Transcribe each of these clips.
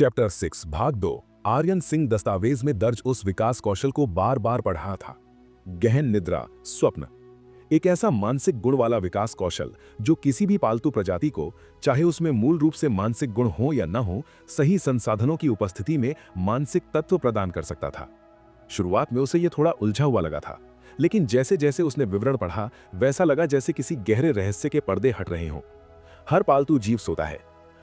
Chapter 6 भाग 2। आर्यन सिंह दस्तावेज में दर्ज उस विकास कौशल को बार बार पढ़ रहा था। गहन निद्रा स्वप्न, एक ऐसा मानसिक गुण वाला विकास कौशल जो किसी भी पालतू प्रजाति को, चाहे उसमें मूल रूप से मानसिक गुण हो या न हो, सही संसाधनों की उपस्थिति में मानसिक तत्व प्रदान कर सकता था। शुरुआत में उसे यह थोड़ा उलझा हुआ लगा था, लेकिन जैसे जैसे उसने विवरण पढ़ा वैसा लगा जैसे किसी गहरे रहस्य के पर्दे हट रहे हों। हर पालतू जीव सोता है,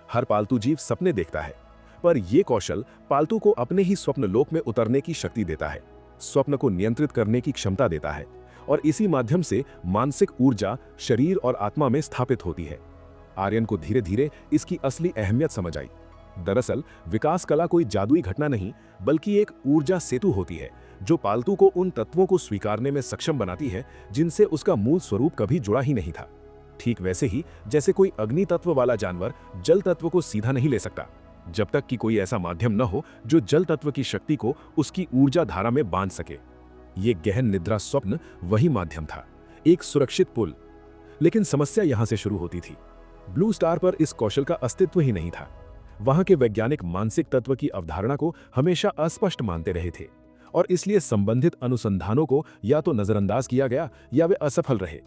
हर पालतू जीव सपने देखता है, पर यह कौशल पालतू को अपने ही स्वप्न लोक में उतरने की शक्ति देता है, स्वप्न को नियंत्रित करने की क्षमता देता है, और इसी माध्यम से मानसिक ऊर्जा शरीर और आत्मा में स्थापित होती है। आर्यन को धीरे धीरे इसकी असली अहमियत समझ आई। दरअसल विकास कला कोई जादुई घटना नहीं, बल्कि एक ऊर्जा सेतु होती है जो पालतू को उन तत्वों को स्वीकारने में सक्षम बनाती है जिनसे उसका मूल स्वरूप कभी जुड़ा ही नहीं था। ठीक वैसे ही जैसे कोई अग्नि तत्व वाला जानवर जल तत्व को सीधा नहीं ले सकता जब तक कि कोई ऐसा माध्यम न हो जो जल तत्व की शक्ति को उसकी ऊर्जा धारा में बांध सके। ये गहन निद्रा स्वप्न वही माध्यम था, एक सुरक्षित पुल। लेकिन समस्या यहां से शुरू होती थी। ब्लू स्टार पर इस कौशल का अस्तित्व ही नहीं था। वहां के वैज्ञानिक मानसिक तत्व की अवधारणा को हमेशा अस्पष्ट मानते रहे थे, और इसलिए संबंधित अनुसंधानों को या तो नजरअंदाज किया गया या वे असफल रहे।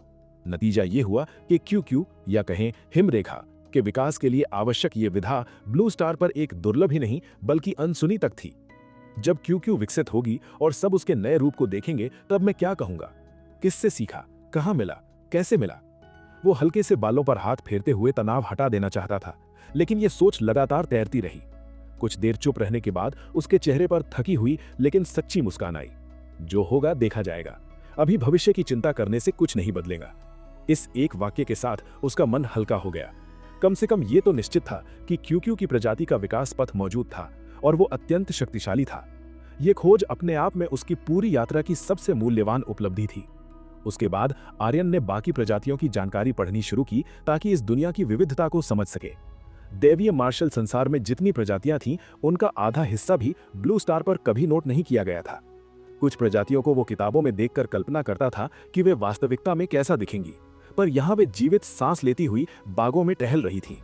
नतीजा ये हुआ कि क्यू या कहें हिमरेखा के विकास के लिए आवश्यक ये विधा ब्लू स्टार पर एक दुर्लभ ही नहीं बल्कि अनसुनी तक थी। जब क्यू विकसित होगी और सब उसके नए रूप को देखेंगे तब मैं क्या कहूंगा, किससे सीखा, कहां मिला, कैसे मिला। वो हल्के से बालों पर हाथ फेरते हुए तनाव हटा देना चाहता था, लेकिन ये सोच लगातार तैरती रही। कुछ देर चुप रहने के बाद उसके चेहरे पर थकी हुई लेकिन सच्ची मुस्कान आई। जो होगा देखा जाएगा, अभी भविष्य की चिंता करने से कुछ नहीं बदलेगा। इस एक वाक्य के साथ उसका मन हल्का हो गया। कम से कम ये तो निश्चित था कि क्यू की प्रजाति का विकास पथ मौजूद था और वो अत्यंत शक्तिशाली था। ये खोज अपने आप में उसकी पूरी यात्रा की सबसे मूल्यवान उपलब्धि थी। उसके बाद आर्यन ने बाकी प्रजातियों की जानकारी पढ़नी शुरू की ताकि इस दुनिया की विविधता को समझ सके। दैवीय मार्शल संसार में जितनी प्रजातियां थीं, उनका आधा हिस्सा भी ब्लू स्टार पर कभी नोट नहीं किया गया था। कुछ प्रजातियों को वो किताबों में देखकर कल्पना करता था कि वे वास्तविकता में कैसा दिखेंगी, पर यहां वे जीवित सांस लेती हुई बागों में टहल रही थीं।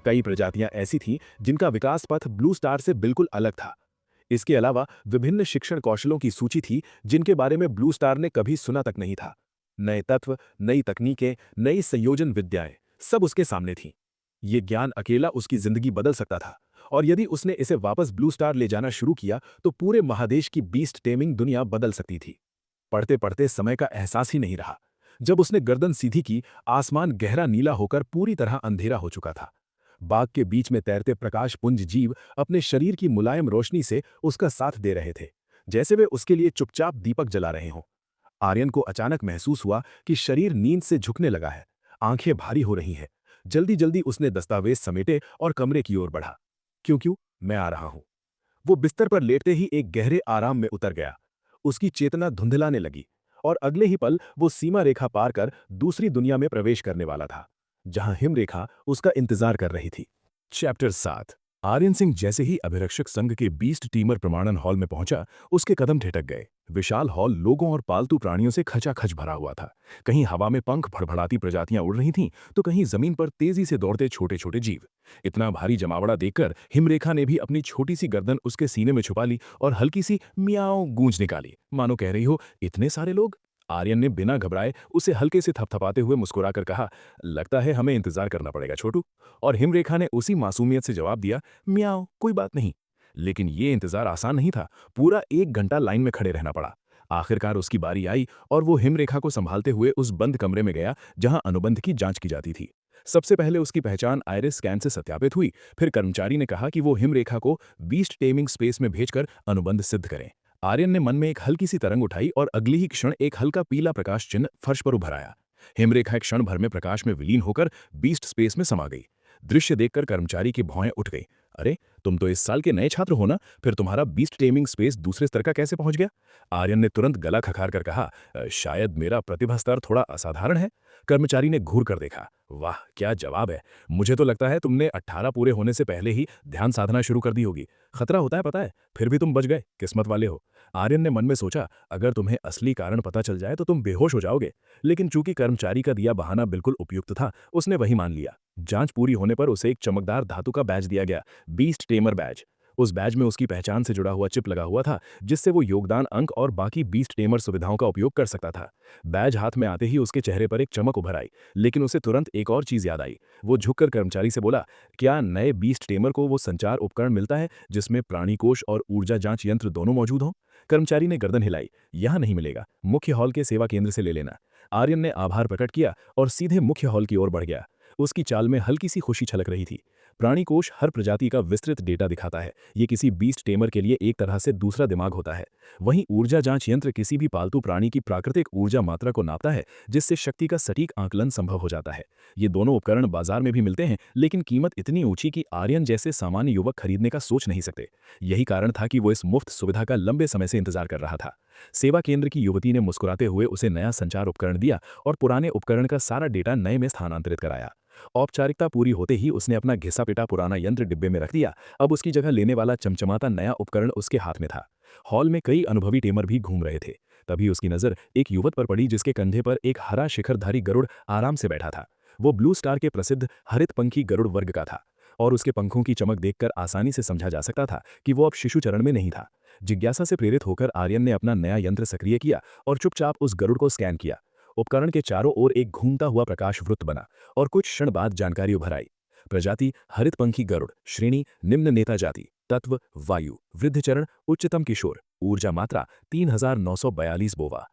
कई प्रजातियां ऐसी थीं जिनका विकास पथ ब्लू स्टार से बिल्कुल अलग था। इसके अलावा विभिन्न शिक्षण कौशलों की सूची थी जिनके बारे में ब्लू स्टार ने कभी सुना तक नहीं था। नए तत्व, नई तकनीकें, नई संयोजन विद्याएं सब उसके सामने थीं। ये ज्ञान अकेला उसकी जिंदगी बदल सकता था, और यदि उसने इसे वापस ब्लू स्टार ले जाना शुरू किया तो पूरे महादेश की बीस्ट टेमिंग दुनिया बदल सकती थी। पढ़ते पढ़ते समय का एहसास ही नहीं रहा। जब उसने गर्दन सीधी की, आसमान गहरा नीला होकर पूरी तरह अंधेरा हो चुका था। बाग के बीच में तैरते प्रकाश पुंज जीव अपने शरीर की मुलायम रोशनी से उसका साथ दे रहे थे, जैसे वे उसके लिए चुपचाप दीपक जला रहे हों। आर्यन को अचानक महसूस हुआ कि शरीर नींद से झुकने लगा है, आंखें भारी हो रही हैं। जल्दी जल्दी उसने दस्तावेज समेटे और कमरे की ओर बढ़ा। क्यों मैं आ रहा हूं। वो बिस्तर पर लेटते ही एक गहरे आराम में उतर गया। उसकी चेतना धुंधलाने लगी, और अगले ही पल वो सीमा रेखा पार कर दूसरी दुनिया में प्रवेश करने वाला था, जहां हिमरेखा उसका इंतजार कर रही थी। चैप्टर 7। आर्यन सिंह जैसे ही अभिरक्षक संघ के बीस्ट टीमर प्रमाणन हॉल में पहुंचा, उसके कदम ठिठक गए। विशाल हॉल लोगों और पालतू प्राणियों से खचाखच भरा हुआ था। कहीं हवा में पंख फड़फड़ाती प्रजातियां उड़ रही थीं, तो कहीं जमीन पर तेजी से दौड़ते छोटे छोटे जीव। इतना भारी जमावड़ा देखकर हिमरेखा ने भी अपनी छोटी सी गर्दन उसके सीने में छुपा ली और हल्की सी मियाओ गूंज निकाली, मानो कह रही हो, इतने सारे लोग। आर्यन ने बिना घबराए उसे हल्के से थपथपाते हुए मुस्कुराकर कहा, लगता है हमें इंतजार करना पड़ेगा छोटू। और हिमरेखा ने उसी मासूमियत से जवाब दिया, मियाओ, कोई बात नहीं। लेकिन ये इंतजार आसान नहीं था। पूरा 1 घंटा लाइन में खड़े रहना पड़ा। आखिरकार उसकी बारी आई और वो हिमरेखा को संभालते हुए उस बंद कमरे में गया जहां अनुबंध की जांच की जाती थी। सबसे पहले उसकी पहचान आइरिस स्कैन से सत्यापित हुई। फिर कर्मचारी ने कहा कि वो हिमरेखा को बीस्ट टेमिंग स्पेस में भेजकर अनुबंध सिद्ध करें। आर्यन ने मन में एक हल्की सी तरंग उठाई और अगली ही क्षण एक हल्का पीला प्रकाश चिन्ह फर्श पर उभर आया। हिमरेखा एक क्षण भर में प्रकाश में विलीन होकर बीस्ट स्पेस में समा गई। दृश्य देखकर कर्मचारी की भौहें उठ गई। अरे, तुम तो इस साल के नए छात्र हो ना, फिर तुम्हारा बीस्ट टेमिंग स्पेस दूसरे स्तर का कैसे पहुंच गया? आर्यन ने तुरंत गला खखार कर कहा, शायद मेरा प्रतिभा स्तर थोड़ा असाधारण है। कर्मचारी ने घूर कर देखा। वाह, क्या जवाब है। मुझे तो लगता है तुमने 18 पूरे होने से पहले ही ध्यान साधना शुरू कर दी होगी। खतरा होता है पता है, फिर भी तुम बच गए, किस्मत वाले हो। आर्यन ने मन में सोचा, अगर तुम्हें असली कारण पता चल जाए तो तुम बेहोश हो जाओगे। लेकिन चूंकि कर्मचारी का दिया बहाना बिल्कुल उपयुक्त था, उसने वही मान लिया। जांच पूरी होने पर उसे एक चमकदार धातु का बैज दिया गया, बीस्ट टेमर बैज। उस बैज में उसकी पहचान से जुड़ा हुआ चिप लगा हुआ था, जिससे वो योगदान अंक और बाकी बीस्ट टेमर सुविधाओं का उपयोग कर सकता था। बैज हाथ में आते ही उसके चेहरे पर एक चमक उभर आई, लेकिन उसे तुरंत एक और चीज याद आई। वो झुककर कर्मचारी से बोला, क्या नए बीस्ट टेमर को वो संचार उपकरण मिलता है जिसमें प्राणीकोष और ऊर्जा जांच यंत्र दोनों मौजूद हों? कर्मचारी ने गर्दन हिलाई, यहाँ नहीं मिलेगा, मुख्य हॉल के सेवा केंद्र से ले लेना। आर्यन ने आभार प्रकट किया और सीधे मुख्य हॉल की ओर बढ़ गया। उसकी चाल में हल्की सी खुशी छलक रही थी। प्राणी कोष हर प्रजाति का विस्तृत डेटा दिखाता है। ये किसी बीस्ट टेमर के लिए एक तरह से दूसरा दिमाग होता है। वहीं ऊर्जा जांच यंत्र किसी भी पालतू प्राणी की प्राकृतिक ऊर्जा मात्रा को नापता है, जिससे शक्ति का सटीक आकलन संभव हो जाता है। ये दोनों उपकरण बाजार में भी मिलते हैं, लेकिन कीमत इतनी ऊंची कि आर्यन जैसे सामान्य युवक खरीदने का सोच नहीं सकते। यही कारण था कि वो इस मुफ्त सुविधा का लंबे समय से इंतजार कर रहा था। सेवा केंद्र की युवती ने मुस्कुराते हुए उसे नया संचार उपकरण दिया और पुराने उपकरण का सारा डेटा नए में स्थानांतरित कराया। औपचारिकता पूरी होते ही उसने अपना घिसा पिटा पुराना यंत्र डिब्बे में रख दिया। अब उसकी जगह लेने वाला चमचमाता नया उपकरण उसके हाथ में था। हॉल में कई अनुभवी टेमर भी घूम रहे थे। तभी उसकी नजर एक युवक पर पड़ी जिसके कंधे पर एक हरा शिखरधारी गरुड़ आराम से बैठा था। वो ब्लू स्टार के प्रसिद्ध हरित पंखी गरुड़ वर्ग का था और उसके पंखों की चमक देखकर आसानी से समझा जा सकता था कि वो अब शिशु चरण में नहीं था। जिज्ञासा से प्रेरित होकर आर्यन ने अपना नया यंत्र सक्रिय किया और चुपचाप उस गरुड़ को स्कैन किया। उपकरण के चारों ओर एक घूमता हुआ प्रकाश वृत्त बना और कुछ क्षण बाद जानकारी उभर आई। प्रजाति हरितपंखी गरुड़, श्रेणी निम्न नेता जाति, तत्व वायु, वृद्ध चरण, उच्चतम किशोर, ऊर्जा मात्रा 3942 बोवा।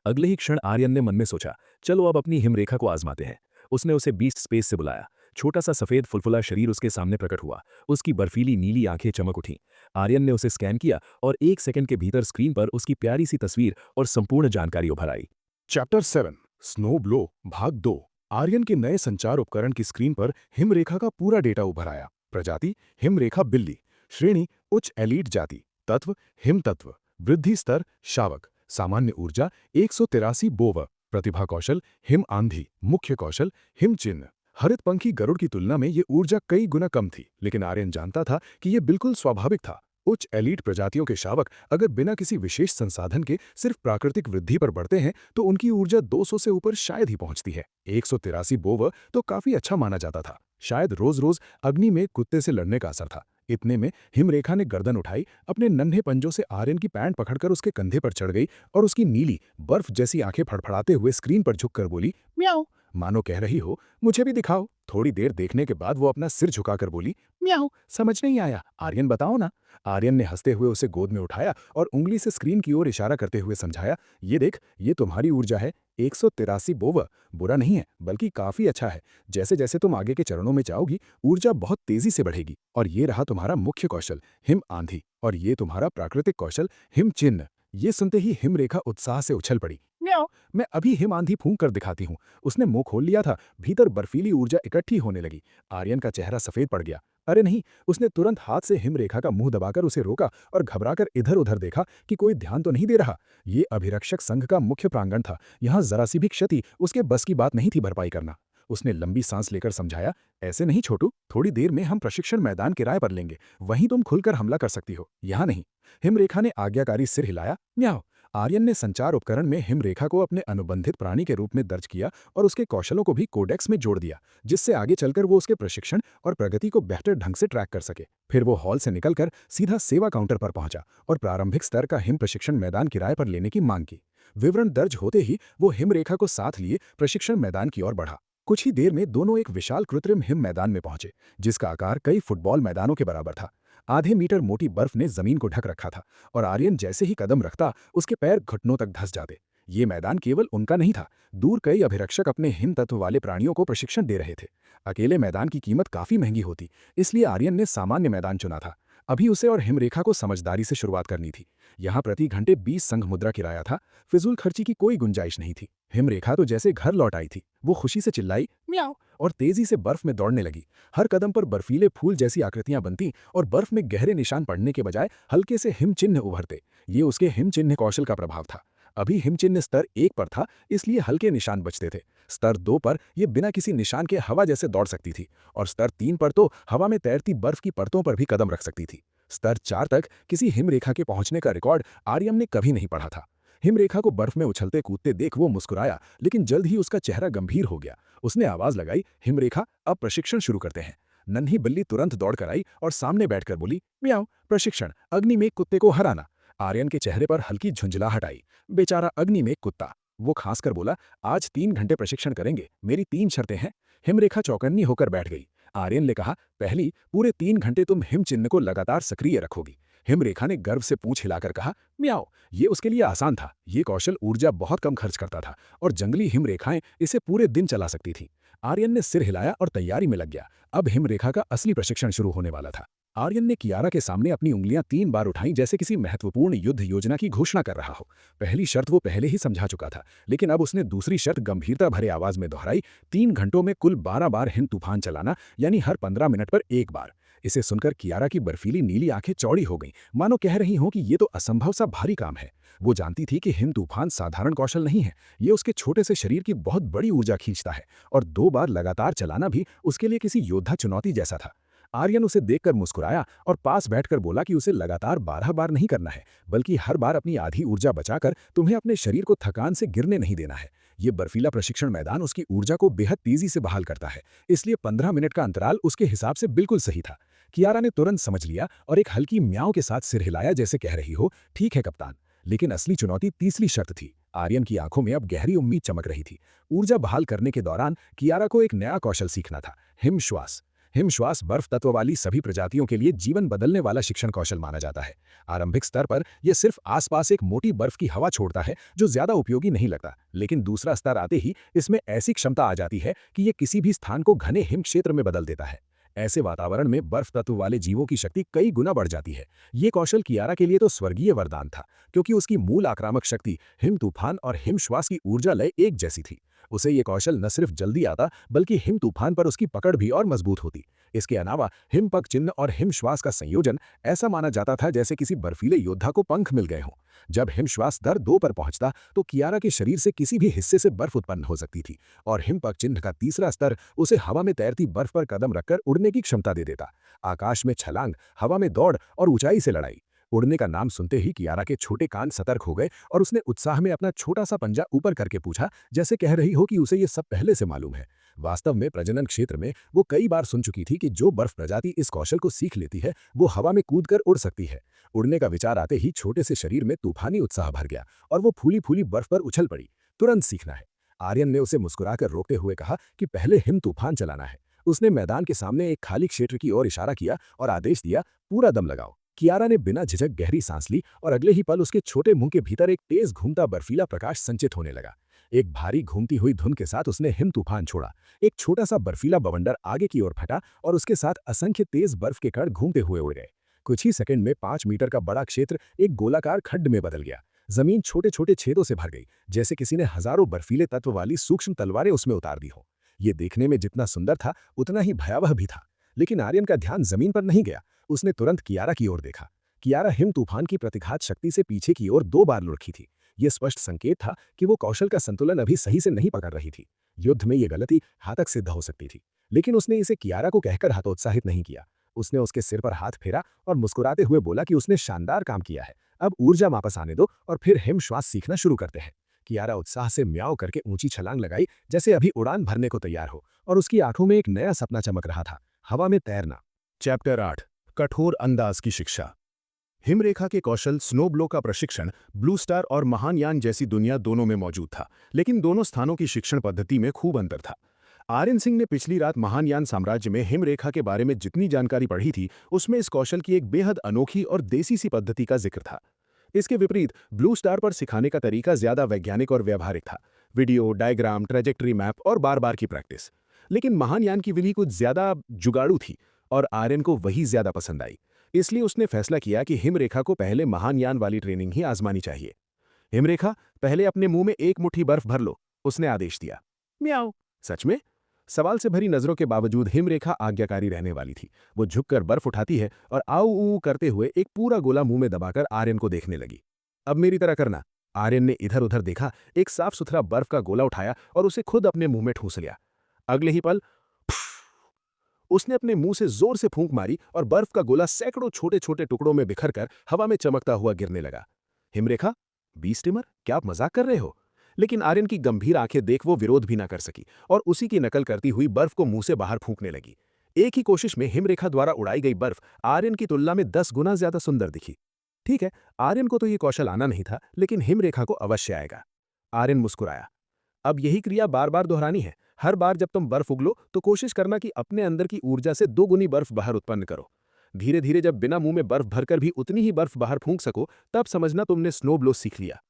अगले ही क्षण आर्यन ने मन में सोचा, चलो अब अपनी हिमरेखा को आजमाते हैं। उसने उसे बीस्ट स्पेस से बुलाया। छोटा सा सफेद फुलफुला शरीर उसके सामने प्रकट हुआ। उसकी बर्फीली नीली आंखें चमक उठीं। आर्यन ने उसे स्कैन किया और 1 सेकंड के भीतर स्क्रीन पर उसकी प्यारी सी तस्वीर और संपूर्ण जानकारी उभर आई। चैप्टर 7 स्नो ब्लो भाग 2। आर्यन के नए संचार उपकरण की स्क्रीन पर हिमरेखा का पूरा डेटा उभर आया। प्रजाति हिमरेखा बिल्ली, श्रेणी उच्च एलीट जाति, तत्व हिम तत्व, वृद्धि स्तर शावक, सामान्य ऊर्जा 183 बोव, प्रतिभा कौशल हिम आंधी, मुख्य कौशल हिम चिन्ह। हरित पंखी गरुड़ की तुलना में ये ऊर्जा कई गुना कम थी, लेकिन आर्यन जानता था कि यह बिल्कुल स्वाभाविक था। उच्च एलीट प्रजातियों के शावक अगर बिना किसी विशेष संसाधन के सिर्फ प्राकृतिक वृद्धि पर बढ़ते हैं तो उनकी ऊर्जा 200 से ऊपर शायद ही पहुंचती है। 183 बोव तो काफी अच्छा माना जाता था। शायद रोज रोज अग्नि में कुत्ते से लड़ने का असर था। इतने में हिमरेखा ने गर्दन उठाई, अपने नन्हे पंजों से आर्यन की पैंट पकड़कर उसके कंधे पर चढ़ गई और उसकी नीली बर्फ जैसी आंखें फड़फड़ाते हुए स्क्रीन पर झुककर बोली, म्याऊं। मानो कह रही हो, मुझे भी दिखाओ। थोड़ी देर देखने के बाद वो अपना सिर झुकाकर बोली, म्याऊं। समझ नहीं आया, आर्यन बताओ ना। आर्यन ने हंसते हुए उसे गोद में उठाया और उंगली से स्क्रीन की ओर इशारा करते हुए समझाया, ये देख, ये तुम्हारी ऊर्जा है 183 बोव। बुरा नहीं है, बल्कि काफी अच्छा है। जैसे जैसे तुम आगे के चरणों में जाओगी, ऊर्जा बहुत तेजी से बढ़ेगी। और ये रहा तुम्हारा मुख्य कौशल हिम आंधी, और ये तुम्हारा प्राकृतिक कौशल हिम चिन्ह। ये सुनते ही हिमरेखा उत्साह से उछल पड़ी। म्याऊं, मैं अभी हिम आंधी फूंक कर दिखाती हूँ। उसने मुंह खोल लिया था। भीतर बर्फीली ऊर्जा इकट्ठी होने लगी। आर्यन का चेहरा सफेद पड़ गया। अरे नहीं, उसने तुरंत हाथ से हिमरेखा का मुंह दबाकर उसे रोका और घबराकर इधर उधर देखा कि कोई ध्यान तो नहीं दे रहा। ये अभिरक्षक संघ का मुख्य प्रांगण था। यहाँ जरा सी भी क्षति उसके बस की बात नहीं थी भरपाई करना। उसने लंबी सांस लेकर समझाया, ऐसे नहीं छोटू, थोड़ी देर में हम प्रशिक्षण मैदान किराए पर लेंगे। वहीं तुम खुलकर हमला कर सकती हो, यहाँ नहीं। हिमरेखा ने आज्ञाकारी सिर हिलाया। म्याओ। आर्यन ने संचार उपकरण में हिमरेखा को अपने अनुबंधित प्राणी के रूप में दर्ज किया और उसके कौशलों को भी कोडेक्स में जोड़ दिया, जिससे आगे चलकर वो उसके प्रशिक्षण और प्रगति को बेहतर ढंग से ट्रैक कर सके। फिर वो हॉल से निकलकर सीधा सेवा काउंटर पर पहुंचा और प्रारंभिक स्तर का हिम प्रशिक्षण मैदान किराए पर लेने की मांग की। विवरण दर्ज होते ही वो हिमरेखा को साथ लिए प्रशिक्षण मैदान की ओर बढ़ा। कुछ ही देर में दोनों एक विशाल कृत्रिम हिम मैदान में पहुंचे, जिसका आकार कई फुटबॉल मैदानों के बराबर था। आधे मीटर मोटी बर्फ ने जमीन को ढक रखा था और आर्यन जैसे ही कदम रखता उसके पैर घुटनों तक धंस जाते। ये मैदान केवल उनका नहीं था। दूर कई अभिरक्षक अपने हिम तत्व वाले प्राणियों को प्रशिक्षण दे रहे थे। अकेले मैदान की कीमत काफी महंगी होती, इसलिए आर्यन ने सामान्य मैदान चुना था। अभी उसे और हिमरेखा को समझदारी से शुरुआत करनी थी। यहाँ प्रति घंटे 20 संघ मुद्रा किराया था। फिजूल खर्ची की कोई गुंजाइश नहीं थी। हिमरेखा तो जैसे घर लौट आई थी। वो खुशी से चिल्लाई, म्याऊं, और तेजी से बर्फ में दौड़ने लगी। हर कदम पर बर्फीले फूल जैसी आकृतियां बनती और बर्फ में गहरे निशान पड़ने के बजाय हल्के से हिम चिन्ह उभरते। ये उसके हिम चिन्ह कौशल का प्रभाव था। अभी हिम चिन्ह स्तर 1 पर था, इसलिए हल्के निशान बचते थे। स्तर 2 पर यह बिना किसी निशान के हवा जैसे दौड़ सकती थी और स्तर 3 पर तो हवा में तैरती बर्फ की परतों पर भी कदम रख सकती थी। स्तर 4 तक किसी हिमरेखा के पहुंचने का रिकॉर्ड आर्यन ने कभी नहीं पढ़ा था। हिमरेखा को बर्फ में उछलते कूदते देख वो मुस्कुराया, लेकिन जल्द ही उसका चेहरा गंभीर हो गया। उसने आवाज लगाई, हिमरेखा, अब प्रशिक्षण शुरू करते हैं। नन्ही बिल्ली तुरंत दौड़कर आई और सामने बैठकर बोली, म्याऊं, प्रशिक्षण, अग्नि में कुत्ते को हराना। आर्यन के चेहरे पर हल्की झुंझलाहट आई। बेचारा अग्नि में कुत्ता। वो खांसकर बोला, आज 3 घंटे प्रशिक्षण करेंगे, मेरी 3 शर्तें हैं। हिमरेखा चौकन्नी होकर बैठ गई। आर्यन ने कहा, पहली, पूरे 3 घंटे तुम हिम चिन्ह को लगातार सक्रिय रखोगी। हिमरेखा ने गर्व से पूंछ हिलाकर कहा, म्याओ। ये उसके लिए आसान था। ये कौशल ऊर्जा बहुत कम खर्च करता था और जंगली हिमरेखाएं इसे पूरे दिन चला सकती थीं। आर्यन ने सिर हिलाया और तैयारी में लग गया। अब हिमरेखा का असली प्रशिक्षण शुरू होने वाला था। आर्यन ने कियारा के सामने अपनी उंगलियां 3 बार उठाईं, जैसे किसी महत्वपूर्ण युद्ध योजना की घोषणा कर रहा हो। पहली शर्त वो पहले ही समझा चुका था, लेकिन अब उसने दूसरी शर्त गंभीरता भरे आवाज में दोहराई, 3 घंटों में कुल 12 बार हिम तूफान चलाना, यानी हर 15 मिनट पर एक बार। इसे सुनकर कियारा की बर्फीली नीली आंखें चौड़ी हो गईं, मानो कह रही हों कि ये तो असंभव सा भारी काम है। वो जानती थी कि हिम तूफान साधारण कौशल नहीं है। ये उसके छोटे से शरीर की बहुत बड़ी ऊर्जा खींचता है, और 2 बार लगातार चलाना भी उसके लिए किसी योद्धा चुनौती जैसा था। आर्यन उसे देखकर मुस्कुराया और पास बैठकर बोला कि उसे लगातार 12 बार नहीं करना है, बल्कि हर बार अपनी आधी ऊर्जा बचाकर तुम्हें अपने शरीर को थकान से गिरने नहीं देना है। ये बर्फीला प्रशिक्षण मैदान उसकी ऊर्जा को बेहद तेजी से बहाल करता है, इसलिए 15 मिनट का अंतराल उसके हिसाब से बिल्कुल सही था। कियारा ने तुरंत समझ लिया और एक हल्की म्याऊं के साथ सिर हिलाया, जैसे कह रही हो, ठीक है कप्तान। लेकिन असली चुनौती तीसरी शर्त थी। आर्यन की आंखों में अब गहरी उम्मीद चमक रही थी। ऊर्जा बहाल करने के दौरान कियारा को एक नया कौशल सीखना था, हिमश्वास। हिमश्वास बर्फ तत्व वाली सभी प्रजातियों के लिए जीवन बदलने वाला शिक्षण कौशल माना जाता है। आरंभिक स्तर पर यह सिर्फ आसपास एक मोटी बर्फ की हवा छोड़ता है, जो ज्यादा उपयोगी नहीं लगता। लेकिन दूसरा स्तर आते ही इसमें ऐसी क्षमता आ जाती है कि यह किसी भी स्थान को घने हिम क्षेत्र में बदल देता है। ऐसे वातावरण में बर्फ तत्व वाले जीवों की शक्ति कई गुना बढ़ जाती है। ये कौशल कियारा के लिए तो स्वर्गीय वरदान था, क्योंकि उसकी मूल आक्रामक शक्ति हिम तूफान और हिमश्वास की ऊर्जा लय एक जैसी थी। उसे ये कौशल न सिर्फ जल्दी आता, बल्कि हिम तूफान पर उसकी पकड़ भी और मजबूत होती। इसके अलावा हिमपक चिन्ह और हिमश्वास का संयोजन ऐसा माना जाता था जैसे किसी बर्फीले योद्धा को पंख मिल गए हों। जब हिमश्वास दर 2 पर पहुंचता तो कियारा के शरीर से किसी भी हिस्से से बर्फ उत्पन्न हो सकती थी, और हिमपक चिन्ह का तीसरा स्तर उसे हवा में तैरती बर्फ पर कदम रखकर उड़ने की क्षमता दे देता। आकाश में छलांग, हवा में दौड़ और ऊंचाई से लड़ाई। उड़ने का नाम सुनते ही कियारा के छोटे कान सतर्क हो गए और उसने उत्साह में अपना छोटा सा पंजा ऊपर करके पूछा, जैसे कह रही हो कि उसे ये सब पहले से मालूम है। वास्तव में प्रजनन क्षेत्र में वो कई बार सुन चुकी थी कि जो बर्फ प्रजाति इस कौशल को सीख लेती है, वो हवा में कूदकर उड़ सकती है। उड़ने का विचार आते ही छोटे से शरीर में तूफानी उत्साह भर गया और वो फूली फूली बर्फ पर उछल पड़ी। तुरंत सीखना है। आर्यन ने उसे मुस्कुराकर रोकते हुए कहा कि पहले हिम तूफान चलाना है। उसने मैदान के सामने एक खाली क्षेत्र की ओर इशारा किया और आदेश दिया, पूरा दम लगाओ। कियारा ने बिना झिझक गहरी सांस ली और अगले ही पल उसके छोटे मुंह के भीतर एक तेज घूमता बर्फीला प्रकाश संचित होने लगा। एक भारी घूमती हुई धुन के साथ उसने हिम तूफान छोड़ा। एक छोटा सा बर्फीला बवंडर आगे की ओर फटा और उसके साथ असंख्य तेज बर्फ के कण घूमते हुए उड़ गए। कुछ ही सेकंड में 5 मीटर का बड़ा क्षेत्र एक गोलाकार खड्ड में बदल गया। जमीन छोटे छोटे छेदों से भर गई, जैसे किसी ने हजारों बर्फीले तत्व वाली सूक्ष्म तलवारें उसमें उतार दी हो। ये देखने में जितना सुंदर था, उतना ही भयावह भी था। लेकिन आर्यन का ध्यान जमीन पर नहीं गया। उसने तुरंत कियारा की ओर देखा। कियारा हिम तूफान की प्रतिघात शक्ति से पीछे की ओर 2 बार लुढ़की थी। यह स्पष्ट संकेत था कि वो कौशल का संतुलन अभी सही से नहीं पकड़ रही थी। युद्ध में यह गलती घातक सिद्ध हो सकती थी। लेकिन उसने इसे कियारा को कहकर हतोत्साहित नहीं किया। उसने उसके सिर पर हाथ फेरा और मुस्कुराते हुए बोला कि उसने शानदार काम किया है। अब ऊर्जा वापस आने दो और फिर हिम श्वास सीखना शुरू करते हैं। कियारा उत्साह से म्याऊं करके ऊंची छलांग लगाई, जैसे अभी उड़ान भरने को तैयार हो, और उसकी आंखों में एक नया सपना चमक रहा था, हवा में तैरना। चैप्टर 8, कठोर अंदाज की शिक्षा। हिमरेखा के कौशल स्नोब्लो का प्रशिक्षण ब्लू स्टार और महानयान जैसी दुनिया दोनों में मौजूद था, लेकिन दोनों स्थानों की शिक्षण पद्धति में खूब अंतर था। आर्यन सिंह ने पिछली रात महानयान साम्राज्य में हिमरेखा के बारे में जितनी जानकारी पढ़ी थी, उसमें इस कौशल की एक बेहद अनोखी और देसी सी पद्धति का जिक्र था। इसके विपरीत ब्लू स्टार पर सिखाने का तरीका ज्यादा वैज्ञानिक और व्यावहारिक था, वीडियो, डायग्राम, ट्रेजेक्टरी मैप और बार बार की प्रैक्टिस। लेकिन महानयान की विधि कुछ ज्यादा जुगाड़ू थी और आर्यन को वही ज्यादा पसंद आई। इसलिए उसने फैसला किया कि हिमरेखा को पहले महानयान वाली ट्रेनिंग ही आजमानी चाहिए। हिमरेखा, पहले अपने मुंह में एक मुट्ठी बर्फ भर लो, उसने आदेश दिया। म्याऊं। सच में? सवाल से भरी नजरों के बावजूद हिमरेखा आज्ञाकारी रहने वाली थी। वो झुककर बर्फ उठाती है और आऊ ऊ करते हुए एक पूरा गोला मुंह में दबाकर आर्यन को देखने लगी। अब मेरी तरह करना। आर्यन ने इधर उधर देखा, एक साफ सुथरा बर्फ का गोला उठाया और उसे खुद अपने मुंह में ठूंस लिया। अगले ही पल उसने अपने मुंह से जोर से फूंक मारी और बर्फ का गोला सैकड़ों छोटे छोटे टुकड़ों में बिखरकर हवा में चमकता हुआ गिरने लगा। हिमरेखा, बीस्टिमर, क्या आप मजाक कर रहे हो? लेकिन आर्यन की गंभीर आंखें देख वो विरोध भी ना कर सकी और उसी की नकल करती हुई बर्फ को मुंह से बाहर फूंकने लगी। एक ही कोशिश में हिमरेखा द्वारा उड़ाई गई बर्फ आर्यन की तुलना में 10 गुना ज्यादा सुंदर दिखी। ठीक है, आर्यन को तो ये कौशल आना नहीं था, लेकिन हिमरेखा को अवश्य आएगा। आर्यन मुस्कुराया। अब यही क्रिया बार बार दोहरानी है। हर बार जब तुम बर्फ उगलो तो कोशिश करना कि अपने अंदर की ऊर्जा से 2 गुनी बर्फ बाहर उत्पन्न करो। धीरे धीरे जब बिना मुंह में बर्फ भरकर भी उतनी ही बर्फ बाहर फूंक सको, तब समझना तुमने स्नो ब्लो सीख लिया।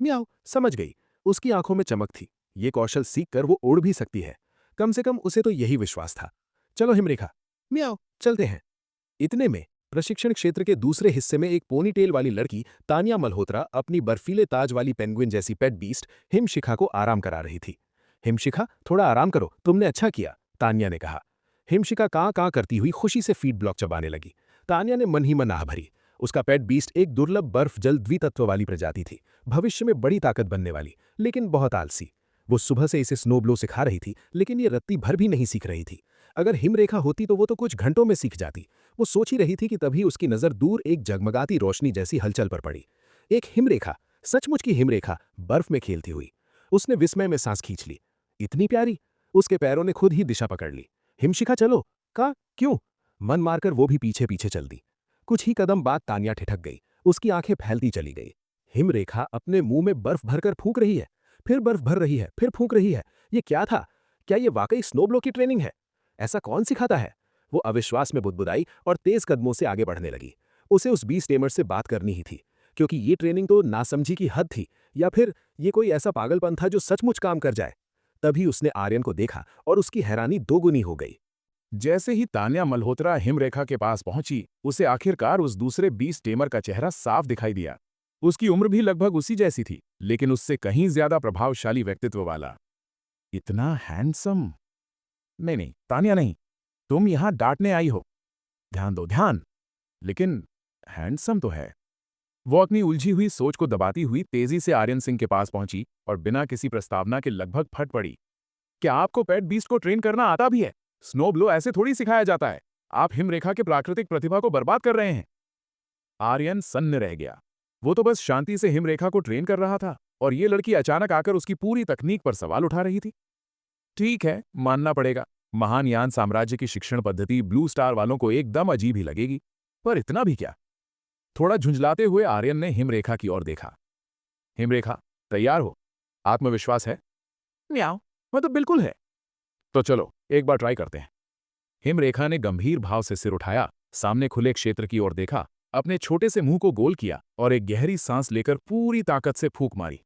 मियाओ समझ गई। उसकी आंखों में चमक थी। ये कौशल सीखकर वो उड़ भी सकती है। कम से कम उसे तो यही विश्वास था। चलो हिमरेखा, मियाओ चलते हैं। इतने में प्रशिक्षण क्षेत्र के दूसरे हिस्से में एक पोनीटेल वाली लड़की तानिया मल्होत्रा अपनी बर्फीले ताज वाली पेंगुइन जैसी पेट बीस्ट हिमशिखा को आराम करा रही थी। हिमशिखा, थोड़ा आराम करो, तुमने अच्छा किया, तानिया ने कहा। हिमशिखा कां कां करती हुई खुशी से फीड ब्लॉक चबाने लगी। तानिया ने मन ही मन आह भरी। उसका पेट बीस्ट एक दुर्लभ बर्फ जल द्वितत्व वाली प्रजाति थी, भविष्य में बड़ी ताकत बनने वाली, लेकिन बहुत आलसी। वो सुबह से इसे स्नो ब्लो सिखा रही थी, लेकिन ये रत्ती भर भी नहीं सीख रही थी। अगर हिमरेखा होती तो वो तो कुछ घंटों में सीख जाती। वो सोच ही रही थी कि तभी उसकी नजर दूर एक जगमगाती रोशनी जैसी हलचल पर पड़ी। एक हिमरेखा, सचमुच की हिमरेखा, बर्फ में खेलती हुई। उसने विस्मय में सांस खींच ली। इतनी प्यारी। उसके पैरों ने खुद ही दिशा पकड़ ली। हिमशिखा चलो। का क्यों? मन मारकर वो भी पीछे पीछे चल दी। कुछ ही कदम बाद तानिया ठिठक गई। उसकी आंखें फैलती चली गई। हिमरेखा अपने मुंह में बर्फ भरकर फूंक रही है, फिर बर्फ भर रही है, फिर फूंक रही है। ये क्या था? क्या ये वाकई स्नोब्लो की ट्रेनिंग है? ऐसा कौन सिखाता है? वो अविश्वास में बुदबुदाई और तेज कदमों से आगे बढ़ने लगी। उसे उस बीस टेमर से बात करनी ही थी, क्योंकि ये ट्रेनिंग तो नासमझी की हद थी, या फिर ये कोई ऐसा पागलपन था जो सचमुच काम कर जाए। तभी उसने आर्यन को देखा और उसकी हैरानी दोगुनी हो गई। जैसे ही तान्या मल्होत्रा हिमरेखा के पास पहुंची, उसे आखिरकार उस दूसरे 20 टेमर का चेहरा साफ दिखाई दिया। उसकी उम्र भी लगभग उसी जैसी थी, लेकिन उससे कहीं ज्यादा प्रभावशाली व्यक्तित्व वाला। इतना हैंडसम। नहीं नहीं, तान्या नहीं, तुम यहां डांटने आई हो। ध्यान दो, ध्यान। लेकिन हैंडसम तो है। वो अपनी उलझी हुई सोच को दबाती हुई तेजी से आर्यन सिंह के पास पहुंची और बिना किसी प्रस्तावना के लगभग फट पड़ी। क्या आपको पेट बीस्ट को ट्रेन करना आता भी है? स्नो ब्लो ऐसे थोड़ी सिखाया जाता है। आप हिमरेखा के प्राकृतिक प्रतिभा को बर्बाद कर रहे हैं। आर्यन सन्न रह गया। वो तो बस शांति से हिमरेखा को ट्रेन कर रहा था, और ये लड़की अचानक आकर उसकी पूरी तकनीक पर सवाल उठा रही थी। ठीक है, मानना पड़ेगा, महान यान साम्राज्य की शिक्षण पद्धति ब्लू स्टार वालों को एकदम अजीब ही लगेगी, पर इतना भी क्या। थोड़ा झुंझलाते हुए आर्यन ने हिमरेखा की ओर देखा। हिमरेखा, तैयार हो? आत्मविश्वास है? म्याऊं, मतलब बिल्कुल है। तो चलो एक बार ट्राई करते हैं। हिमरेखा ने गंभीर भाव से सिर उठाया, सामने खुले क्षेत्र की ओर देखा, अपने छोटे से मुंह को गोल किया और एक गहरी सांस लेकर पूरी ताकत से फूंक मारी।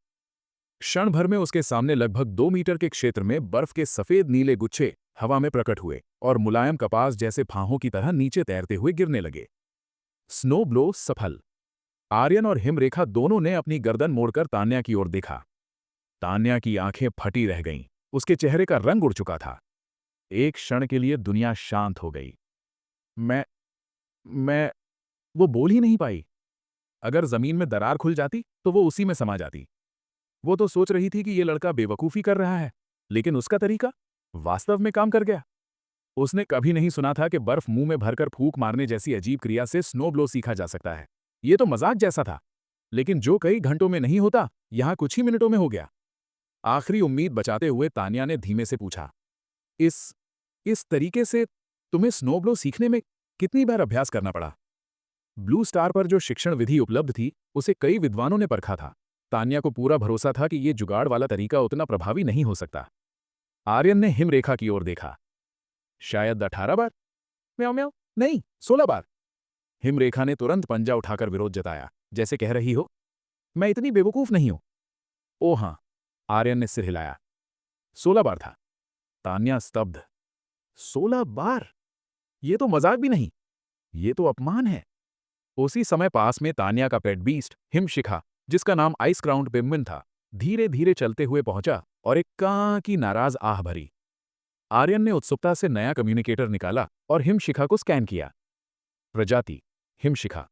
क्षण भर में उसके सामने लगभग 2 मीटर के क्षेत्र में बर्फ के सफेद नीले गुच्छे हवा में प्रकट हुए और मुलायम कपास जैसे फाहों की तरह नीचे तैरते हुए गिरने लगे। स्नो ब्लो सफल। आर्यन और हिमरेखा दोनों ने अपनी गर्दन मोड़कर तान्या की ओर देखा। तान्या की आंखें फटी रह गईं, उसके चेहरे का रंग उड़ चुका था। एक क्षण के लिए दुनिया शांत हो गई। मैं वो बोल ही नहीं पाई। अगर जमीन में दरार खुल जाती तो वो उसी में समा जाती। वो तो सोच रही थी कि ये लड़का बेवकूफी कर रहा है, लेकिन उसका तरीका वास्तव में काम कर गया। उसने कभी नहीं सुना था कि बर्फ मुंह में भरकर फूंक मारने जैसी अजीब क्रिया से स्नो ब्लो सीखा जा सकता है। ये तो मजाक जैसा था, लेकिन जो कई घंटों में नहीं होता, यहां कुछ ही मिनटों में हो गया। आखिरी उम्मीद बचाते हुए तान्या ने धीमे से पूछा, इस इस तरीके से तुम्हें स्नो ब्लो सीखने में कितनी बार अभ्यास करना पड़ा? ब्लू स्टार पर जो शिक्षण विधि उपलब्ध थी, उसे कई विद्वानों ने परखा था। तान्या को पूरा भरोसा था कि ये जुगाड़ वाला तरीका उतना प्रभावी नहीं हो सकता। आर्यन ने हिमरेखा की ओर देखा। शायद 18 बार? म्याऊं म्याऊं, नहीं, 16 बार। हिमरेखा ने तुरंत पंजा उठाकर विरोध जताया, जैसे कह रही हो, मैं इतनी बेवकूफ नहीं हूं। ओ हां, आर्यन ने सिर हिलाया। 16 बार था। तान्या स्तब्ध। 16 बार? ये तो मजाक भी नहीं, ये तो अपमान है। उसी समय पास में तान्या का पेट बीस्ट हिमशिखा, जिसका नाम आइस क्राउंड पेंगुइन था, धीरे धीरे चलते हुए पहुंचा और एक कां की नाराज आह भरी। आर्यन ने उत्सुकता से नया कम्युनिकेटर निकाला और हिमशिखा को स्कैन किया। प्रजाति हिमशिखा।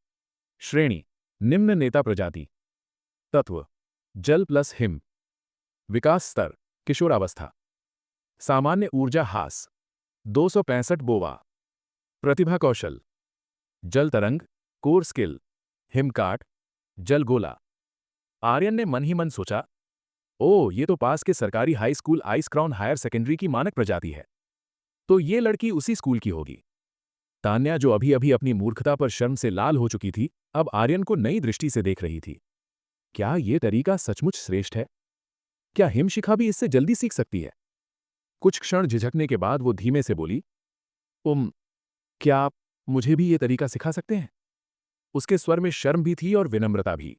श्रेणी निम्न नेता प्रजाति। तत्व जल प्लस हिम। विकास स्तर किशोरावस्था। सामान्य ऊर्जा हास 265 बोवा। प्रतिभा कौशल जल तरंग, कोर स्किल, हिमकाट, जल गोला। आर्यन ने मन ही मन सोचा, ओ ये तो पास के सरकारी हाई स्कूल आइस क्राउन हायर सेकेंडरी की मानक प्रजाति है। तो ये लड़की उसी स्कूल की होगी। तान्या, जो अभी अभी अपनी मूर्खता पर शर्म से लाल हो चुकी थी, अब आर्यन को नई दृष्टि से देख रही थी। क्या ये तरीका सचमुच श्रेष्ठ है? क्या हिमशिखा भी इससे जल्दी सीख सकती है? कुछ क्षण झिझकने के बाद वो धीमे से बोली, क्या आप मुझे भी ये तरीका सिखा सकते हैं? उसके स्वर में शर्म भी थी और विनम्रता भी।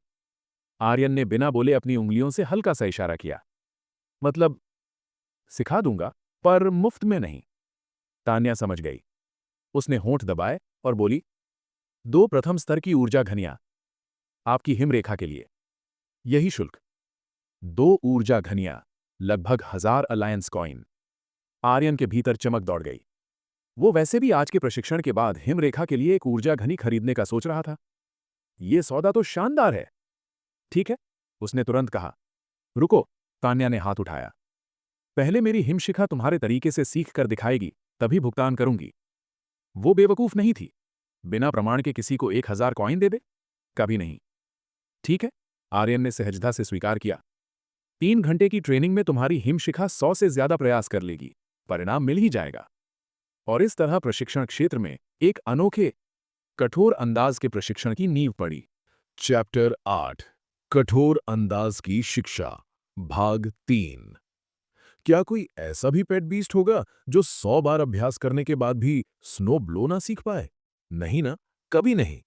आर्यन ने बिना बोले अपनी उंगलियों से हल्का सा इशारा किया। मतलब, सिखा दूंगा, पर मुफ्त में नहीं। तान्या समझ गई। उसने होंठ दबाए और बोली, 2 प्रथम स्तर की ऊर्जा घनियां, आपकी हिमरेखा के लिए। यही शुल्क। 2 ऊर्जा घनियां, लगभग 1000 अलायंस कॉइन। आर्यन के भीतर चमक दौड़ गई। वो वैसे भी आज के प्रशिक्षण के बाद हिमरेखा के लिए एक ऊर्जा घनी खरीदने का सोच रहा था। ये सौदा तो शानदार है। ठीक है, उसने तुरंत कहा। रुको, तान्या ने हाथ उठाया। पहले मेरी हिमशिखा तुम्हारे तरीके से सीख कर दिखाएगी, तभी भुगतान करूंगी। वो बेवकूफ नहीं थी। बिना प्रमाण के किसी को 1000 कॉइन दे दे? कभी नहीं। ठीक है, आर्यन ने सहजता से स्वीकार किया। 3 घंटे की ट्रेनिंग में तुम्हारी हिमशिखा 100 से ज्यादा प्रयास कर लेगी। परिणाम मिल ही जाएगा। और इस तरह प्रशिक्षण क्षेत्र में एक अनोखे, कठोर अंदाज के प्रशिक्षण की नींव पड़ी। चैप्टर 8 कठोर अंदाज की शिक्षा भाग 3। क्या कोई ऐसा भी पेट बीस्ट होगा जो 100 बार अभ्यास करने के बाद भी स्नो ब्लो ना सीख पाए? नहीं ना, कभी नहीं।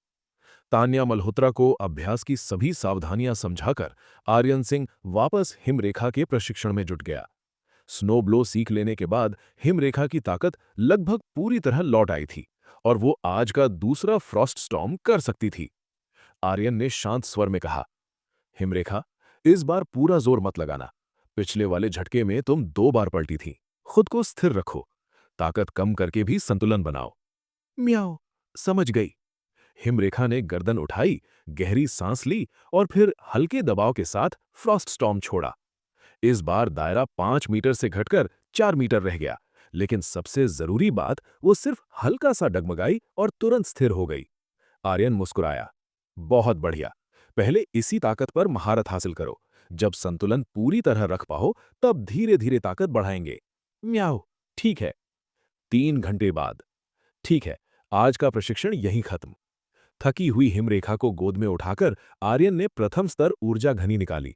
तान्या मल्होत्रा को अभ्यास की सभी सावधानियां समझाकर आर्यन सिंह वापस हिमरेखा के प्रशिक्षण में जुट गया। स्नो ब्लो सीख लेने के बाद हिमरेखा की ताकत लगभग पूरी तरह लौट आई थी और वो आज का दूसरा फ्रॉस्ट स्टॉर्म कर सकती थी। आर्यन ने शांत स्वर में कहा, हिमरेखा, इस बार पूरा जोर मत लगाना। पिछले वाले झटके में तुम 2 बार पलटी थी। खुद को स्थिर रखो। ताकत कम करके भी संतुलन बनाओ। म्याओ, समझ गई। हिमरेखा ने गर्दन उठाई, गहरी सांस ली और फिर हल्के दबाव के साथ फ्रॉस्ट स्टॉर्म छोड़ा। इस बार दायरा 5 मीटर से घटकर 4 मीटर रह गया, लेकिन सबसे जरूरी बात, वो सिर्फ हल्का सा डगमगाई और तुरंत स्थिर हो गई। आर्यन मुस्कुराया। बहुत बढ़िया। पहले इसी ताकत पर महारत हासिल करो। जब संतुलन पूरी तरह रख पाओ, तब धीरे धीरे ताकत बढ़ाएंगे। म्याओ, ठीक है। 3 घंटे बाद। ठीक है, आज का प्रशिक्षण यहीं खत्म। थकी हुई हिमरेखा को गोद में उठाकर आर्यन ने प्रथम स्तर ऊर्जा घनी निकाली।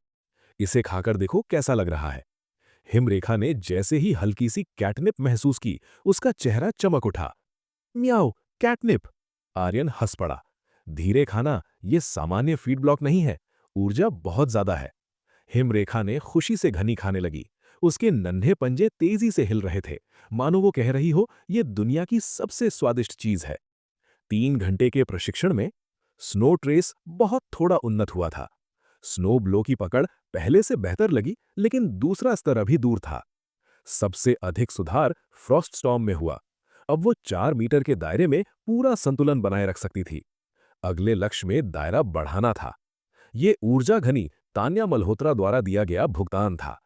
इसे खाकर देखो कैसा लग रहा है। हिमरेखा ने जैसे ही हल्की सी कैटनिप महसूस की, उसका चेहरा चमक उठा। म्याओ, कैटनिप। आर्यन हंस पड़ा। धीरे खाना, ये सामान्य फीड ब्लॉक नहीं है। ऊर्जा बहुत ज्यादा है। हिमरेखा ने खुशी से घनी खाने लगी। उसके नन्हे पंजे तेजी से हिल रहे थे, मानो वो कह रही हो, ये दुनिया की सबसे स्वादिष्ट चीज है। 3 घंटे के प्रशिक्षण में स्नो ट्रेस बहुत थोड़ा उन्नत हुआ था। स्नो ब्लो की पकड़ पहले से बेहतर लगी, लेकिन दूसरा स्तर अभी दूर था। सबसे अधिक सुधार फ्रॉस्ट स्टॉर्म में हुआ। अब वो 4 मीटर के दायरे में पूरा संतुलन बनाए रख सकती थी। अगले लक्ष्य में दायरा बढ़ाना था। ये ऊर्जा घनी तान्या मल्होत्रा द्वारा दिया गया भुगतान था।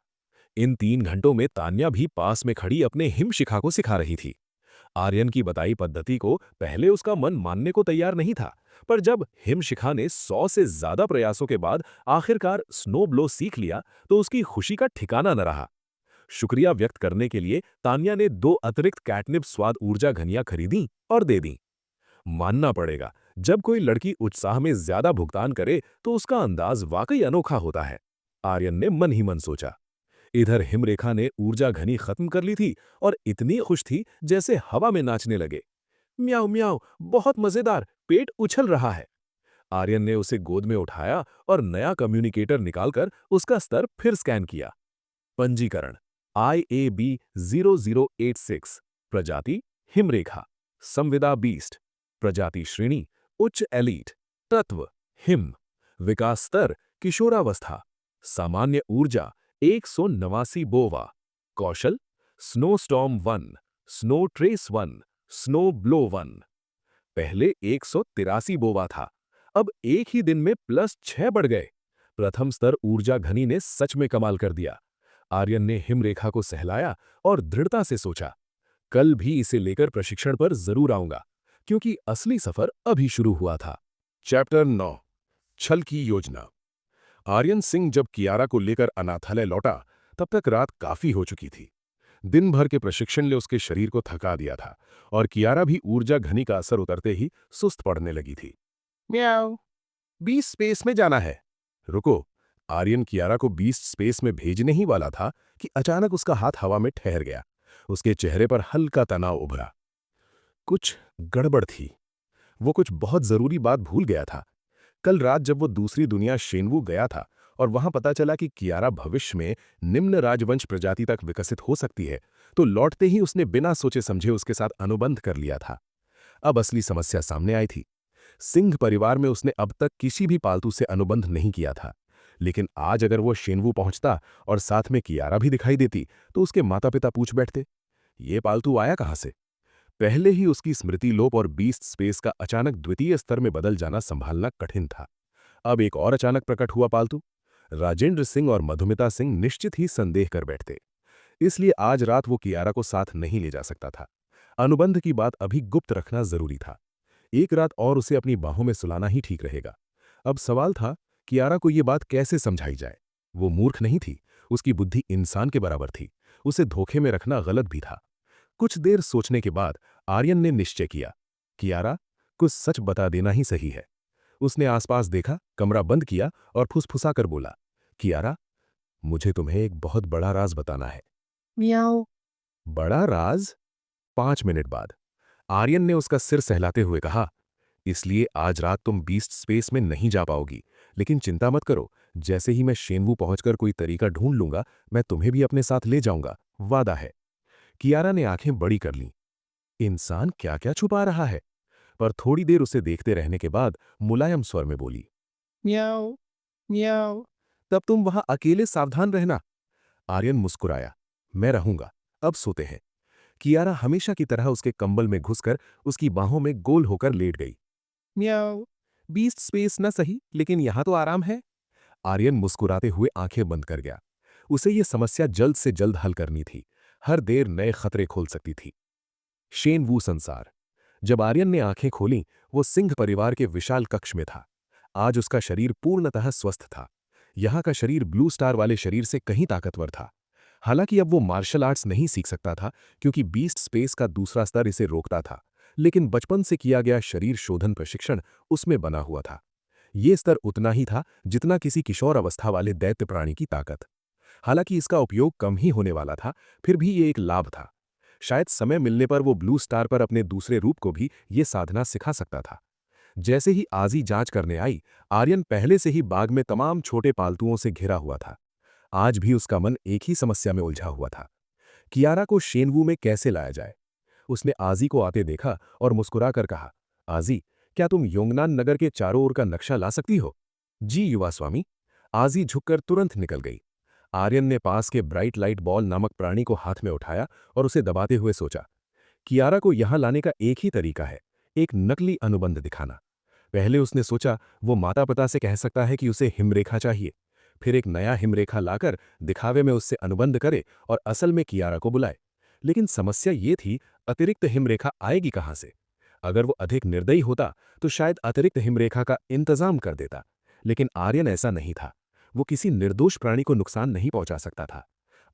इन 3 घंटों में तान्या भी पास में खड़ी अपने हिमशिखा को सिखा रही थी। आर्यन की बताई पद्धति को पहले उसका मन मानने को तैयार नहीं था, पर जब हिमशिखा ने 100 से ज्यादा प्रयासों के बाद आखिरकार स्नो ब्लो सीख लिया, तो उसकी खुशी का ठिकाना न रहा। शुक्रिया व्यक्त करने के लिए तान्या ने 2 अतिरिक्त कैटनिप स्वाद ऊर्जा घनियां खरीदी और दे दी। मानना पड़ेगा, जब कोई लड़की उत्साह में ज्यादा भुगतान करे तो उसका अंदाज वाकई अनोखा होता है। आर्यन ने मन ही मन सोचा। इधर हिमरेखा ने ऊर्जा घनी खत्म कर ली थी और इतनी खुश थी जैसे हवा में नाचने लगे। म्याऊ म्याऊ, बहुत मजेदार, पेट उछल रहा है। आर्यन ने उसे गोद में उठाया और नया कम्युनिकेटर निकालकर उसका स्तर फिर स्कैन किया। पंजीकरण IAB 0086, प्रजाति हिमरेखा, संविदा बीस्ट, प्रजाति श्रेणी उच्च एलीट, तत्व हिम, विकास स्तर किशोरावस्था, सामान्य ऊर्जा 189 बोवा, कौशल snow storm 1, snow trace 1, snow blow 1। पहले 183 बोवा था, अब एक ही दिन में +6 बढ़ गए। प्रथम स्तर ऊर्जा घनी ने सच में कमाल कर दिया। आर्यन ने हिमरेखा को सहलाया और दृढ़ता से सोचा, कल भी इसे लेकर प्रशिक्षण पर जरूर आऊंगा, क्योंकि असली सफर अभी शुरू हुआ था। चैप्टर 9 छल की योजना। आर्यन सिंह जब कियारा को लेकर अनाथालय लौटा, तब तक रात काफी हो चुकी थी। दिन भर के प्रशिक्षण ने उसके शरीर को थका दिया था और कियारा भी ऊर्जा घनी का असर उतरते ही सुस्त पड़ने लगी थी। म्याऊ, बीस्ट स्पेस में जाना है। रुको, आर्यन कियारा को बीस्ट स्पेस में भेजने ही वाला था कि अचानक उसका हाथ हवा में ठहर गया। उसके चेहरे पर हल्का तनाव उभरा। कुछ गड़बड़ थी। वो कुछ बहुत जरूरी बात भूल गया था। कल रात जब वो दूसरी दुनिया शेनवू गया था और वहां पता चला कि कियारा भविष्य में निम्न राजवंश प्रजाति तक विकसित हो सकती है, तो लौटते ही उसने बिना सोचे समझे उसके साथ अनुबंध कर लिया था। अब असली समस्या सामने आई थी। सिंह परिवार में उसने अब तक किसी भी पालतू से अनुबंध नहीं किया था, लेकिन आज अगर वो शेनवू पहुंचता और साथ में कियारा भी दिखाई देती, तो उसके माता पिता पूछ बैठते, ये पालतू आया कहां से? पहले ही उसकी स्मृति लोप और बीस्ट स्पेस का अचानक द्वितीय स्तर में बदल जाना संभालना कठिन था। अब एक और अचानक प्रकट हुआ पालतू। राजेंद्र सिंह और मधुमिता सिंह निश्चित ही संदेह कर बैठते। इसलिए आज रात वो कियारा को साथ नहीं ले जा सकता था। अनुबंध की बात अभी गुप्त रखना जरूरी था। एक रात और उसे अपनी बाहों में सुलाना ही ठीक रहेगा। अब सवाल था, कियारा को ये बात कैसे समझाई जाए। वो मूर्ख नहीं थी, उसकी बुद्धि इंसान के बराबर थी। उसे धोखे में रखना गलत भी था। कुछ देर सोचने के बाद आर्यन ने निश्चय किया, कियारा, कुछ सच बता देना ही सही है। उसने आसपास देखा, कमरा बंद किया और फुसफुसा कर बोला, कियारा, मुझे तुम्हें एक बहुत बड़ा राज बताना है। मियाओ। बड़ा राज? 5 मिनट बाद आर्यन ने उसका सिर सहलाते हुए कहा, इसलिए आज रात तुम बीस्ट स्पेस में नहीं जा पाओगी, लेकिन चिंता मत करो, जैसे ही मैं शेनवू पहुंचकर कोई तरीका ढूंढ लूंगा, मैं तुम्हें भी अपने साथ ले जाऊंगा, वादा है। कियारा ने आंखें बड़ी कर लीं। इंसान क्या क्या छुपा रहा है? पर थोड़ी देर उसे देखते रहने के बाद मुलायम स्वर में बोली, म्याऊ, म्याऊ, तब तुम वहां अकेले सावधान रहना। आर्यन मुस्कुराया, मैं रहूंगा, अब सोते हैं। कियारा हमेशा की तरह उसके कंबल में घुसकर उसकी बाहों में गोल होकर लेट गई। म्याऊ, बीस्ट स्पेस न सही, लेकिन यहां तो आराम है। आर्यन मुस्कुराते हुए आंखें बंद कर गया। उसे यह समस्या जल्द से जल्द हल करनी थी। हर देर नए खतरे खोल सकती थी। शेनवू संसार। जब आर्यन ने आंखें खोलीं, वो सिंह परिवार के विशाल कक्ष में था। आज उसका शरीर पूर्णतः स्वस्थ था। यहाँ का शरीर ब्लू स्टार वाले शरीर से कहीं ताकतवर था। हालांकि अब वो मार्शल आर्ट्स नहीं सीख सकता था, क्योंकि बीस्ट स्पेस का दूसरा स्तर इसे रोकता था, लेकिन बचपन से किया गया शरीर शोधन प्रशिक्षण उसमें बना हुआ था। ये स्तर उतना ही था जितना किसी किशोर अवस्था वाले दैत्य प्राणी की ताकत। हालांकि इसका उपयोग कम ही होने वाला था, फिर भी ये एक लाभ था। शायद समय मिलने पर वो ब्लू स्टार पर अपने दूसरे रूप को भी ये साधना सिखा सकता था। जैसे ही आजी जांच करने आई, आर्यन पहले से ही बाग में तमाम छोटे पालतुओं से घिरा हुआ था। आज भी उसका मन एक ही समस्या में उलझा हुआ था, कियारा को शेनवू में कैसे लाया जाए। उसने आजी को आते देखा और मुस्कुराकर कहा, आजी, क्या तुम योंगनान नगर के चारों ओर का नक्शा ला सकती हो? जी युवा स्वामी। आजी झुककर तुरंत निकल गई। आर्यन ने पास के ब्राइट लाइट बॉल नामक प्राणी को हाथ में उठाया और उसे दबाते हुए सोचा, कियारा को यहां लाने का एक ही तरीका है, एक नकली अनुबंध दिखाना। पहले उसने सोचा वो माता पिता से कह सकता है कि उसे हिमरेखा चाहिए, फिर एक नया हिमरेखा लाकर दिखावे में उससे अनुबंध करे और असल में कियारा को बुलाए। लेकिन समस्या ये थी, अतिरिक्त हिमरेखा आएगी कहां से? अगर वो अधिक निर्दयी होता तो शायद अतिरिक्त हिमरेखा का इंतजाम कर देता, लेकिन आर्यन ऐसा नहीं था। वो किसी निर्दोष प्राणी को नुकसान नहीं पहुंचा सकता था।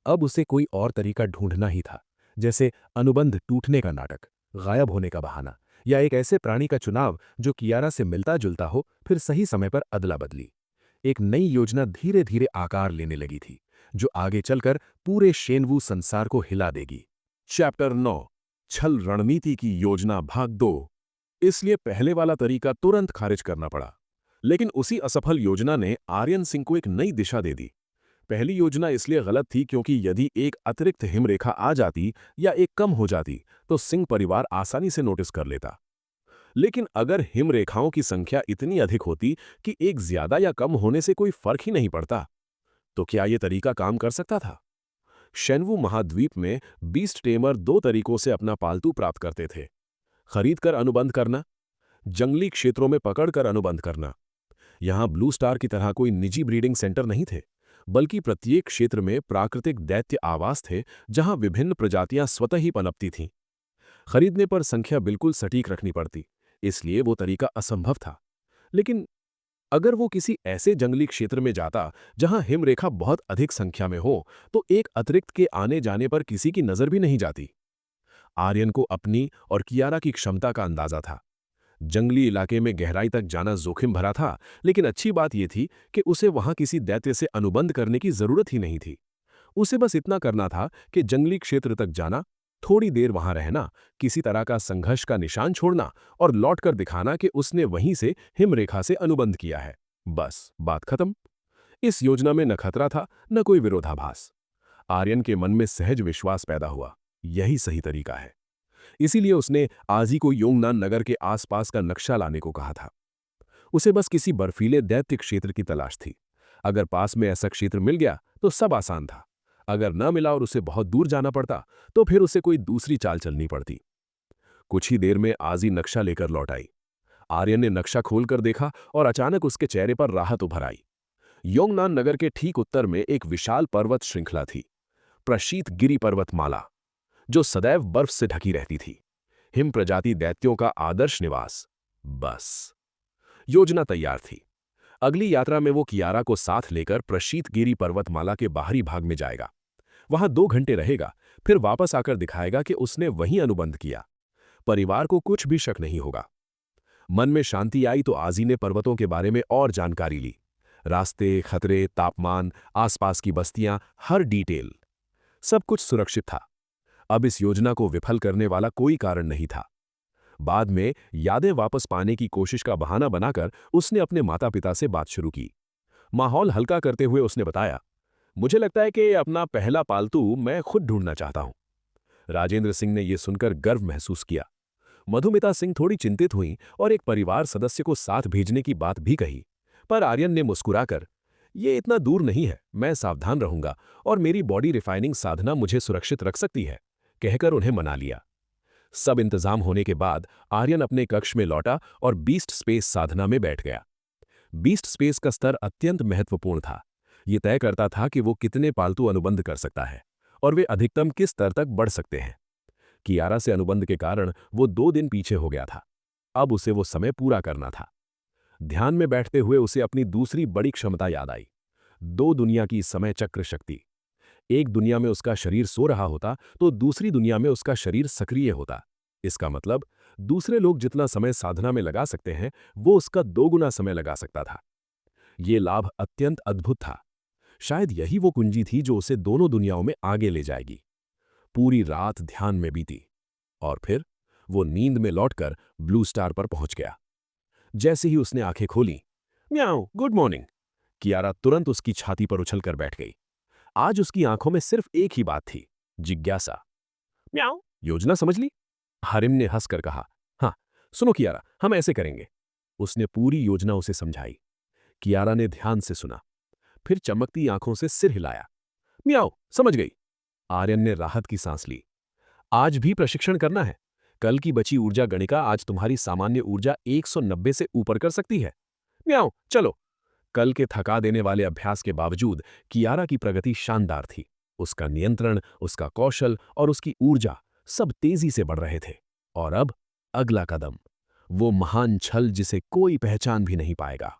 अब उसे कोई और तरीका ढूंढना ही था, जैसे अनुबंध टूटने का नाटक, गायब होने का बहाना, या एक ऐसे प्राणी का चुनाव जो कियारा से मिलता जुलता हो, फिर सही समय पर अदला बदली। एक नई योजना धीरे धीरे आकार लेने लगी थी, जो आगे चलकर पूरे शेनवू संसार को हिला देगी। चैप्टर 9, छल रणनीति की योजना भाग 2। इसलिए पहले वाला तरीका तुरंत खारिज करना पड़ा, लेकिन उसी असफल योजना ने आर्यन सिंह को एक नई दिशा दे दी। पहली योजना इसलिए गलत थी क्योंकि यदि एक अतिरिक्त हिमरेखा आ जाती या एक कम हो जाती तो सिंह परिवार आसानी से नोटिस कर लेता। लेकिन अगर हिमरेखाओं की संख्या इतनी अधिक होती कि एक ज्यादा या कम होने से कोई फर्क ही नहीं पड़ता, तो क्या यह तरीका काम कर सकता था? शेनवू महाद्वीप में बीस्ट टेमर दो तरीकों से अपना पालतू प्राप्त करते थे। खरीदकर अनुबंध करना, जंगली क्षेत्रों में पकड़कर अनुबंध करना। यहां ब्लू स्टार की तरह कोई निजी ब्रीडिंग सेंटर नहीं थे, बल्कि प्रत्येक क्षेत्र में प्राकृतिक दैत्य आवास थे जहां विभिन्न प्रजातियां स्वतः ही पनपती थीं। खरीदने पर संख्या बिल्कुल सटीक रखनी पड़ती, इसलिए वो तरीका असंभव था। लेकिन अगर वो किसी ऐसे जंगली क्षेत्र में जाता जहां हिमरेखा बहुत अधिक संख्या में हो, तो एक अतिरिक्त के आने जाने पर किसी की नजर भी नहीं जाती। आर्यन को अपनी और कियारा की क्षमता का अंदाजा था। जंगली इलाके में गहराई तक जाना जोखिम भरा था, लेकिन अच्छी बात यह थी कि उसे वहां किसी दैत्य से अनुबंध करने की जरूरत ही नहीं थी। उसे बस इतना करना था कि जंगली क्षेत्र तक जाना, थोड़ी देर वहां रहना, किसी तरह का संघर्ष का निशान छोड़ना और लौटकर दिखाना कि उसने वहीं से हिमरेखा से अनुबंध किया है। बस बात खत्म। इस योजना में न खतरा था, न कोई विरोधाभास। आर्यन के मन में सहज विश्वास पैदा हुआ, यही सही तरीका है। इसीलिए उसने आजी को योंगनान नगर के आसपास का नक्शा लाने को कहा था। उसे बस किसी बर्फीले दैत्य क्षेत्र की तलाश थी। अगर पास में ऐसा क्षेत्र मिल गया तो सब आसान था। अगर न मिला और उसे बहुत दूर जाना पड़ता, तो फिर उसे कोई दूसरी चाल चलनी पड़ती। कुछ ही देर में आजी नक्शा लेकर लौट आई। आर्यन ने नक्शा खोलकर देखा और अचानक उसके चेहरे पर राहत उभर आई। योंगनान नगर के ठीक उत्तर में एक विशाल पर्वत श्रृंखला थी, प्रशीत गिरि पर्वतमाला, जो सदैव बर्फ से ढकी रहती थी। हिम प्रजाति दैत्यों का आदर्श निवास। बस योजना तैयार थी। अगली यात्रा में वो कियारा को साथ लेकर प्रशीत गिरि पर्वतमाला के बाहरी भाग में जाएगा। वहां 2 घंटे रहेगा, फिर वापस आकर दिखाएगा कि उसने वहीं अनुबंध किया। परिवार को कुछ भी शक नहीं होगा। मन में शांति आई तो आजी ने पर्वतों के बारे में और जानकारी ली। रास्ते, खतरे, तापमान, आसपास की बस्तियां, हर डिटेल। सब कुछ सुरक्षित था। अब इस योजना को विफल करने वाला कोई कारण नहीं था। बाद में यादें वापस पाने की कोशिश का बहाना बनाकर उसने अपने माता पिता से बात शुरू की। माहौल हल्का करते हुए उसने बताया, मुझे लगता है कि अपना पहला पालतू मैं खुद ढूंढना चाहता हूं। राजेंद्र सिंह ने यह सुनकर गर्व महसूस किया। मधुमिता सिंह थोड़ी चिंतित हुई और एक परिवार सदस्य को साथ भेजने की बात भी कही। पर आर्यन ने मुस्कुराकर, ये इतना दूर नहीं है, मैं सावधान रहूंगा और मेरी बॉडी रिफाइनिंग साधना मुझे सुरक्षित रख सकती है, कहकर उन्हें मना लिया। सब इंतजाम होने के बाद आर्यन अपने कक्ष में लौटा और बीस्ट स्पेस साधना में बैठ गया। बीस्ट स्पेस का स्तर अत्यंत महत्वपूर्ण था। यह तय करता था कि वो कितने पालतू अनुबंध कर सकता है और वे अधिकतम किस स्तर तक बढ़ सकते हैं। कियारा से अनुबंध के कारण वो 2 दिन पीछे हो गया था। अब उसे वो समय पूरा करना था। ध्यान में बैठते हुए उसे अपनी दूसरी बड़ी क्षमता याद आई, 2 दुनिया की समय चक्र शक्ति। एक दुनिया में उसका शरीर सो रहा होता तो दूसरी दुनिया में उसका शरीर सक्रिय होता। इसका मतलब दूसरे लोग जितना समय साधना में लगा सकते हैं, वो उसका 2 गुना समय लगा सकता था। ये लाभ अत्यंत अद्भुत था। शायद यही वो कुंजी थी जो उसे दोनों दुनियाओं में आगे ले जाएगी। पूरी रात ध्यान में बीती और फिर वो नींद में लौटकर ब्लू स्टार पर पहुंच गया। जैसे ही उसने आंखें खोली, म्याऊ, गुड मॉर्निंग, कियारा तुरंत उसकी छाती पर उछलकर बैठ गई। आज उसकी आंखों में सिर्फ एक ही बात थी, जिज्ञासा। म्याऊ, योजना समझ ली? हरिम ने हंसकर कहा, हाँ, सुनो कियारा, हम ऐसे करेंगे। उसने पूरी योजना उसे समझाई। कियारा ने ध्यान से सुना, फिर चमकती आंखों से सिर हिलाया। म्याऊ, समझ गई। आर्यन ने राहत की सांस ली। आज भी प्रशिक्षण करना है। कल की बची ऊर्जा गणिका आज तुम्हारी सामान्य ऊर्जा 190 से ऊपर कर सकती है। म्याऊ, चलो। कल के थका देने वाले अभ्यास के बावजूद कियारा की प्रगति शानदार थी। उसका नियंत्रण, उसका कौशल और उसकी ऊर्जा सब तेजी से बढ़ रहे थे। और अब अगला कदम, वो महान छल जिसे कोई पहचान भी नहीं पाएगा।